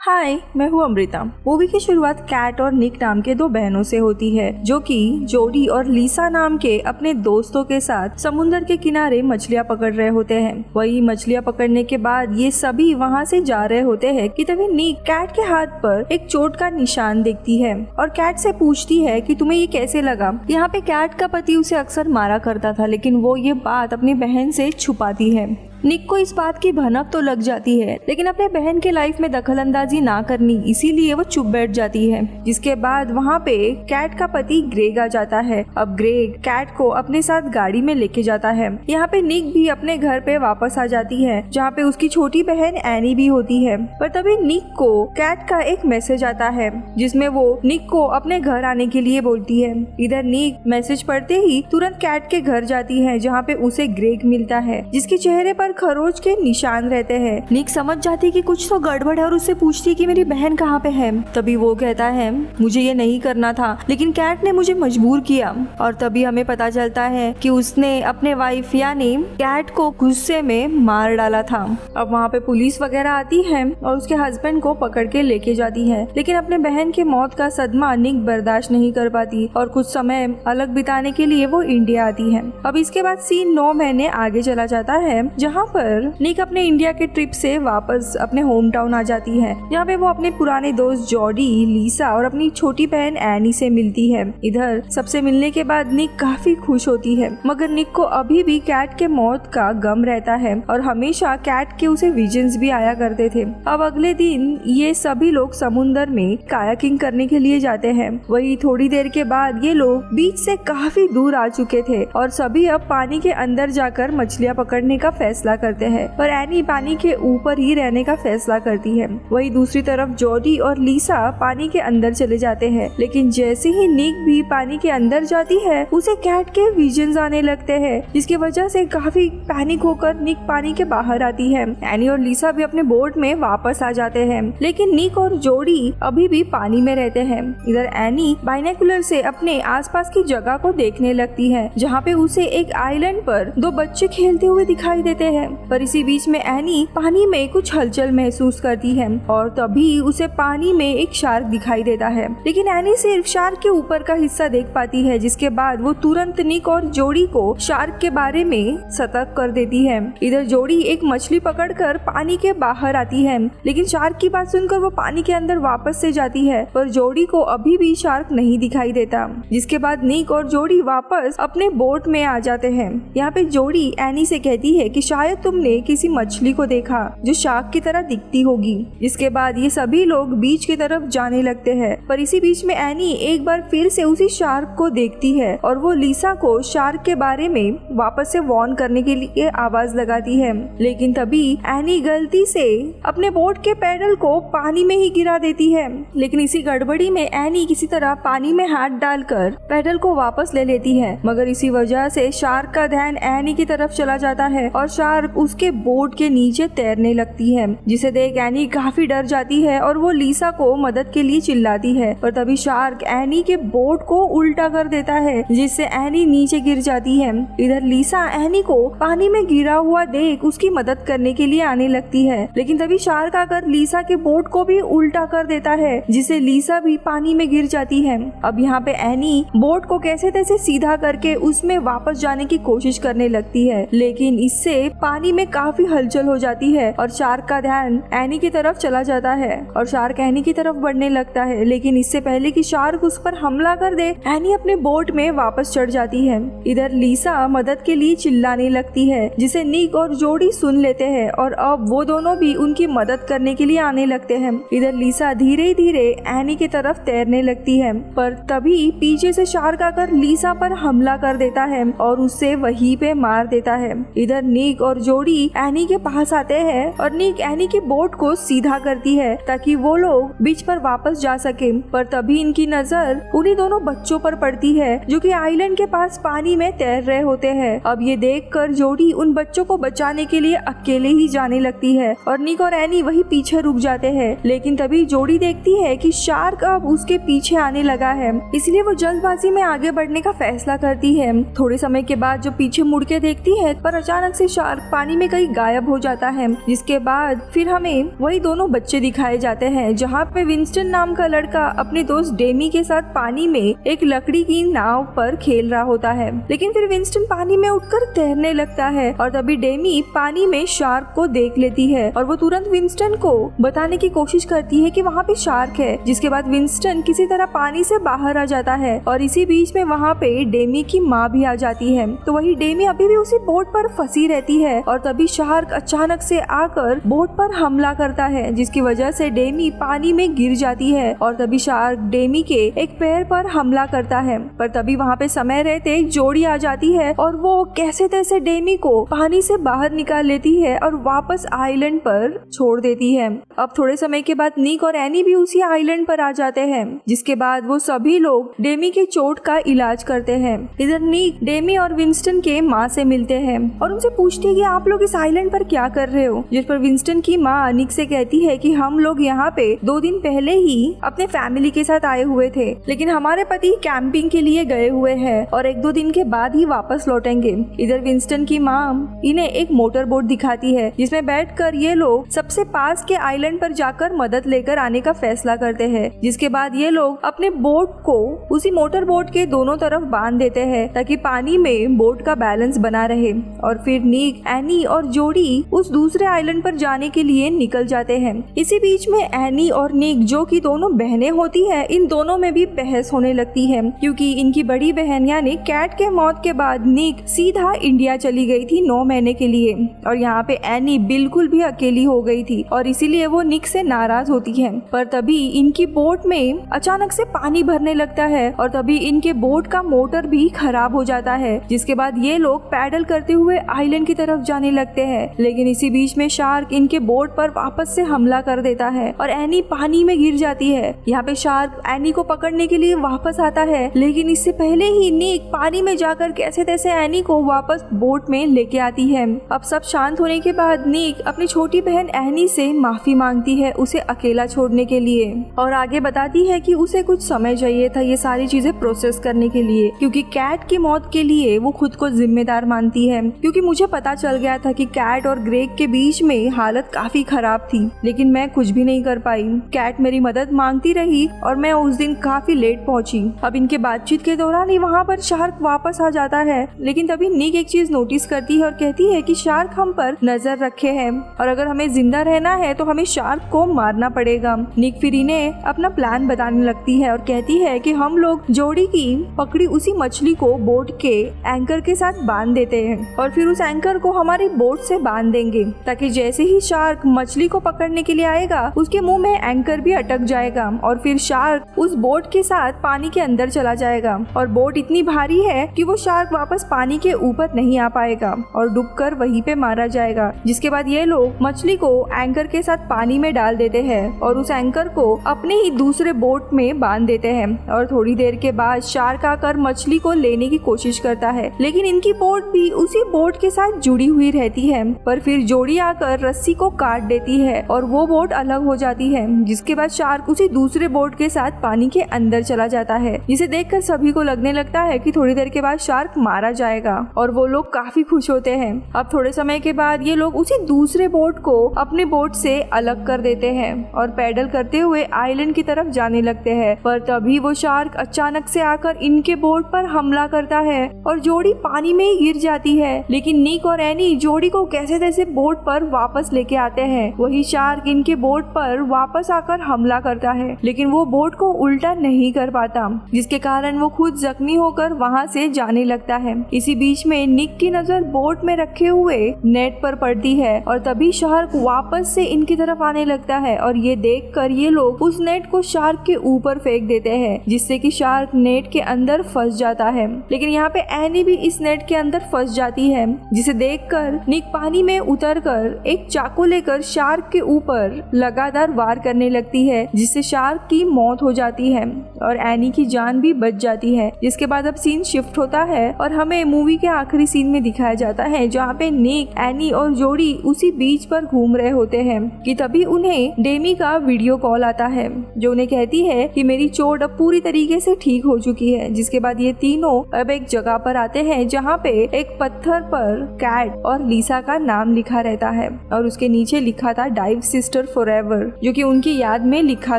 हाय, मैं हूँ अमृता। मूवी की शुरुआत कैट और निक नाम के दो बहनों से होती है जो कि जोडी और लीसा नाम के अपने दोस्तों के साथ समुद्र के किनारे मछलियाँ पकड़ रहे होते हैं। वही मछलियाँ पकड़ने के बाद ये सभी वहाँ से जा रहे होते हैं कि तभी निक कैट के हाथ पर एक चोट का निशान देखती है और कैट से पूछती है कि तुम्हें ये कैसे लगा। यहाँ पे कैट का पति उसे अक्सर मारा करता था, लेकिन वो ये बात अपनी बहन से छुपाती है। निक को इस बात की भनक तो लग जाती है, लेकिन अपने बहन के लाइफ में दखल अंदाजी ना करनी, इसीलिए वो चुप बैठ जाती है। जिसके बाद वहाँ पे कैट का पति ग्रेग आ जाता है। अब ग्रेग कैट को अपने साथ गाड़ी में लेके जाता है। यहाँ पे निक भी अपने घर पे वापस आ जाती है, जहाँ पे उसकी छोटी बहन एनी भी होती है। पर तभी निक को कैट का एक मैसेज आता है जिसमें वो निक को अपने घर आने के लिए बोलती है। इधर निक मैसेज पढ़ते ही तुरंत कैट के घर जाती है, जहाँ पे उसे ग्रेग मिलता है जिसके चेहरे पर खरोच के निशान रहते हैं। निक समझ जाती कि कुछ तो गड़बड़ है और उससे पूछती कि मेरी बहन कहाँ पे है। तभी वो कहता है मुझे ये नहीं करना था, लेकिन कैट ने मुझे मजबूर किया। और तभी हमें पता चलता है कि उसने अपने वाइफ यानी कैट को गुस्से में मार डाला था। अब वहाँ पे पुलिस वगैरह आती है और उसके हस्बैंड को पकड़ के लेके जाती है, लेकिन अपने बहन के मौत का सदमा निक बर्दाश्त नहीं कर पाती और कुछ समय अलग बिताने के लिए वो इंडिया आती है। अब इसके बाद सीन 9 महीने आगे चला जाता है, जहाँ पर निक अपने इंडिया के ट्रिप से वापस अपने होम टाउन आ जाती है। यहाँ पे वो अपने पुराने दोस्त जॉडी, लीसा और अपनी छोटी बहन एनी से मिलती है। इधर सबसे मिलने के बाद निक काफी खुश होती है, मगर निक को अभी भी कैट के मौत का गम रहता है और हमेशा कैट के उसे विजन्स भी आया करते थे। अब अगले दिन ये सभी लोग समुद्र में कायाकिंग करने के लिए जाते हैं। वही थोड़ी देर के बाद ये लोग बीच से काफी दूर आ चुके थे और सभी अब पानी के अंदर जाकर मछलियाँ पकड़ने का फैसला करते हैं, पर एनी पानी के ऊपर ही रहने का फैसला करती है। वही दूसरी तरफ जॉडी और लीसा पानी के अंदर चले जाते हैं, लेकिन जैसे ही निक भी पानी के अंदर जाती है उसे कैट के विजन्स आने लगते हैं, जिसकी वजह से काफी पैनिक होकर निक पानी के बाहर आती है। एनी और लीसा भी अपने बोट में वापस आ जाते हैं, लेकिन निक और जॉडी अभी भी पानी में रहते हैं। इधर एनी बाइनोकुलर से अपने आसपास की जगह को देखने लगती है, जहाँ पे उसे एक आइलैंड पर 2 बच्चे खेलते हुए दिखाई देते हैं। पर इसी बीच में एनी पानी में कुछ हलचल महसूस करती है और तभी उसे पानी में एक शार्क दिखाई देता है, लेकिन एनी सिर्फ शार्क के ऊपर का हिस्सा देख पाती है। जिसके बाद वो तुरंत निक और जोडी को शार्क के बारे में सतर्क कर देती है। इधर जोडी एक मछली पकड़कर पानी के बाहर आती है, लेकिन शार्क की बात सुनकर वो पानी के अंदर वापस से जाती है, पर जोडी को अभी भी शार्क नहीं दिखाई देता। जिसके बाद निक और जोडी वापस अपने बोट में आ जाते हैं। यहाँ पे जोडी एनी से कहती है कि शायद तुमने किसी मछली को देखा जो शार्क की तरह दिखती होगी। इसके बाद ये सभी लोग बीच की तरफ जाने लगते हैं, पर इसी बीच में एनी एक बार फिर से उसी शार्क को देखती है और वो लीसा को शार्क के बारे में वापस से वार्न करने के लिए आवाज लगाती है, लेकिन तभी एनी गलती से अपने बोट के पैडल को पानी में ही गिरा देती है। लेकिन इसी गड़बड़ी में एनी किसी तरह पानी में हाथ डालकर पैडल को वापस ले लेती है, मगर इसी वजह से शार्क का ध्यान एनी की तरफ चला जाता है और शार्क उसके बोट के नीचे तैरने लगती है, जिसे देख एनी काफी डर जाती है और वो लीसा को मदद के लिए चिल्लाती है। पर तभी शार्क एनी के बोट को उल्टा कर देता है, जिससे एनी नीचे गिर जाती है। इधर लीसा एनी को पानी में गिरा हुआ देख उसकी मदद करने के लिए आने लगती है, लेकिन तभी शार्क आकर लीसा के बोट को भी उल्टा कर देता है, जिससे लीसा भी पानी में गिर जाती है। अब यहाँ पे एनी बोट को कैसे तैसे सीधा करके उसमें वापस जाने की कोशिश करने लगती है, लेकिन इससे पानी में काफी हलचल हो जाती है और शार्क का ध्यान एनी की तरफ चला जाता है और शार्क एनी की तरफ बढ़ने लगता है, लेकिन इससे पहले कि शार्क उस पर हमला कर दे एनी अपने बोट में वापस चढ़ जाती है। इधर लीसा मदद के लिए चिल्लाने लगती है, जिसे निक और जोडी सुन लेते हैं और अब वो दोनों भी उनकी मदद करने के लिए आने लगते हैं। इधर लीसा धीरे धीरे एनी की तरफ तैरने लगती है, पर तभी पीछे से शार्क आकर लीसा पर हमला कर देता है और उसे वहीं पे मार देता है। इधर निक और जोडी एनी के पास आते हैं और निक एनी की बोट को सीधा करती है ताकि वो लोग बीच पर वापस जा सके, पर तभी इनकी नजर उन्हीं दोनों बच्चों पर पड़ती है जो कि आइलैंड के पास पानी में तैर रहे होते हैं। अब ये देखकर जोडी उन बच्चों को बचाने के लिए अकेले ही जाने लगती है और निक और एनी वही पीछे रुक जाते हैं, लेकिन तभी जोडी देखती है कि शार्क अब उसके पीछे आने लगा है, इसलिए वो जल्दबाजी में आगे बढ़ने का फैसला करती है। थोड़े समय के बाद जो पीछे मुड़ के देखती है, पर अचानक से शार्क शार्क पानी में कहीं गायब हो जाता है। जिसके बाद फिर हमें वही दोनों बच्चे दिखाए जाते हैं, जहाँ पे विंस्टन नाम का लड़का अपने दोस्त डेमी के साथ पानी में एक लकड़ी की नाव पर खेल रहा होता है। लेकिन फिर विंस्टन पानी में उठकर तैरने लगता है और तभी डेमी पानी में शार्क को देख लेती है और वो तुरंत विंस्टन को बताने की कोशिश करती है कि वहाँ पे शार्क है। जिसके बाद विंस्टन किसी तरह पानी से बाहर आ जाता है और इसी बीच में वहाँ पे डेमी की माँ भी आ जाती है। तो वही डेमी अभी भी उसी बोट पर फंसी रहती है और तभी शार्क अचानक से आकर बोट पर हमला करता है, जिसकी वजह से डेमी पानी में गिर जाती है और तभी शार्क डेमी के एक पैर पर हमला करता है। पर तभी वहाँ पे समय रहते एक जोड़ी आ जाती है और वो कैसे तैसे डेमी को पानी से बाहर निकाल लेती है और वापस आइलैंड पर छोड़ देती है। अब थोड़े समय के बाद निक और एनी भी उसी आइलैंड पर आ जाते हैं, जिसके बाद वो सभी लोग डेमी के चोट का इलाज करते हैं। इधर निक डेमी और विंस्टन के माँ से मिलते हैं और उनसे पूछती है कि आप लोग इस आइलैंड पर क्या कर रहे हो। जिस पर विंस्टन की माँ निक से कहती है कि हम लोग यहाँ पे 2 दिन पहले ही अपने फैमिली के साथ आए हुए थे, लेकिन हमारे पति कैंपिंग के लिए गए हुए हैं और 1-2 दिन के बाद ही वापस लौटेंगे। इधर विंस्टन की माँ इन्हें एक मोटर बोट दिखाती है, जिसमें बैठकर ये लोग सबसे पास के आइलैंड पर जाकर मदद लेकर आने का फैसला करते हैं। जिसके बाद ये लोग अपने बोट को उसी मोटर बोट के दोनों तरफ बांध देते हैं ताकि पानी में बोट का बैलेंस बना रहे। और फिर निक, एनी और जोडी उस दूसरे आइलैंड पर जाने के लिए निकल जाते हैं। इसी बीच में एनी और निक, जो कि दोनों बहनें होती है, इन दोनों में भी बहस होने लगती है, क्योंकि इनकी बड़ी बहन यानी कैट के मौत के बाद निक सीधा इंडिया चली गई थी 9 महीने के लिए और यहाँ पे एनी बिल्कुल भी अकेली हो गई थी और इसीलिए वो निक से नाराज होती है। पर तभी इनकी बोट में अचानक से पानी भरने लगता है और तभी इनके बोट का मोटर भी खराब हो जाता है। जिसके बाद ये लोग पैडल करते हुए आइलैंड की तरफ जाने लगते हैं, लेकिन इसी बीच में शार्क इनके बोट पर वापस से हमला कर देता है और एनी पानी में गिर जाती है। यहाँ पे शार्क एनी को पकड़ने के लिए वापस आता है, लेकिन इससे पहले ही निक पानी में जाकर कैसे तैसे एनी को वापस बोट में लेके आती है। अब सब शांत होने के बाद निक अपनी छोटी बहन एनी से माफी मांगती है उसे अकेला छोड़ने के लिए और आगे बताती है कि उसे कुछ समय चाहिए था ये सारी चीजें प्रोसेस करने के लिए, क्योंकि कैट की मौत के लिए वो खुद को जिम्मेदार मानती है। क्योंकि मुझे पता चल गया था कि कैट और ग्रेग के बीच में हालत काफी खराब थी, लेकिन मैं कुछ भी नहीं कर पाई। कैट मेरी मदद मांगती रही और मैं उस दिन काफी लेट पहुंची। अब इनके बातचीत के दौरान ही वहाँ पर शार्क वापस आ जाता है, लेकिन तभी निक एक चीज नोटिस करती है और कहती है कि शार्क हम पर नजर रखे है और अगर हमें जिंदा रहना है तो हमें शार्क को मारना पड़ेगा। निक फिर इन्हें अपना प्लान बताने लगती है और कहती है कि हम लोग जोड़ी की पकड़ी उसी मछली को बोट के एंकर के साथ बांध देते हैं और फिर उस एंकर को हमारी बोट से बांध देंगे ताकि जैसे ही शार्क मछली को पकड़ने के लिए आएगा उसके मुंह में एंकर भी अटक जाएगा और फिर शार्क उस बोट के साथ पानी के अंदर चला जाएगा और बोट इतनी भारी है कि वो शार्क वापस पानी के ऊपर नहीं आ पाएगा और डूबकर वहीं पे मारा जाएगा। जिसके बाद ये लोग मछली को एंकर के साथ पानी में डाल देते हैं और उस एंकर को अपने ही दूसरे बोट में बांध देते हैं और थोड़ी देर के बाद शार्क आकर मछली को लेने की कोशिश करता है, लेकिन इनकी बोट भी उसी बोट के साथ जुड़ी हुई रहती है। पर फिर जोड़ी आकर रस्सी को काट देती है और वो बोट अलग हो जाती है। जिसके बाद शार्क उसी दूसरे बोट के साथ पानी के अंदर चला जाता है, जिसे देखकर सभी को लगने लगता है कि थोड़ी देर के बाद शार्क मारा जाएगा और वो लोग काफी खुश होते हैं। अब थोड़े समय के बाद ये लोग उसी दूसरे बोट को अपने बोट से अलग कर देते हैं और पैडल करते हुए आइलैंड की तरफ जाने लगते हैं। पर तभी वो शार्क अचानक से आकर इनके बोट पर हमला करता है और जोड़ी पानी में ही गिर जाती है, लेकिन निक और एनी जोड़ी को कैसे तैसे बोट पर वापस लेके आते हैं। वही शार्क इनके बोट पर वापस आकर हमला करता है, लेकिन वो बोट को उल्टा नहीं कर पाता, जिसके कारण वो खुद जख्मी होकर वहाँ से जाने लगता है। इसी बीच में निक की नजर बोट में रखे हुए नेट पर पड़ती है और तभी शार्क वापस से इनकी तरफ आने लगता है और ये देखकर ये लोग उस नेट को शार्क के ऊपर फेंक देते हैं, जिससे कि शार्क नेट के अंदर फंस जाता है। लेकिन यहाँ पे एनी भी इस नेट के अंदर फंस जाती है, जिसे देखकर निक पानी में उतरकर एक चाकू लेकर शार्क के ऊपर लगातार वार करने लगती है, जिससे शार्क की मौत हो जाती है और एनी की जान भी बच जाती है। जिसके बाद अब सीन शिफ्ट होता है और हमें मूवी के आखिरी सीन में दिखाया जाता है, जहाँ पे निक, एनी और जोड़ी उसी बीच पर घूम रहे होते हैं कि तभी उन्हें डेमी का वीडियो कॉल आता है, जो उन्हें कहती है कि मेरी चोट अब पूरी तरीके से ठीक हो चुकी है। जिसके बाद ये तीनों अब एक जगह पर आते हैं, जहाँ पे एक पत्थर पर कैट कैट और लीसा का नाम लिखा रहता है और उसके नीचे लिखा था डाइव सिस्टर फॉरएवर, जो कि उनकी याद में लिखा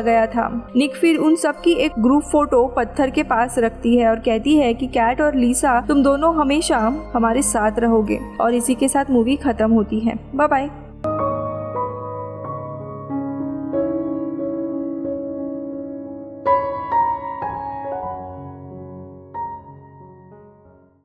गया था। निक फिर उन सब की एक ग्रुप फोटो पत्थर के पास रखती है और कहती है कि कैट और लीसा तुम दोनों हमेशा हमारे साथ रहोगे। और इसी के साथ मूवी खत्म होती है। Bye bye.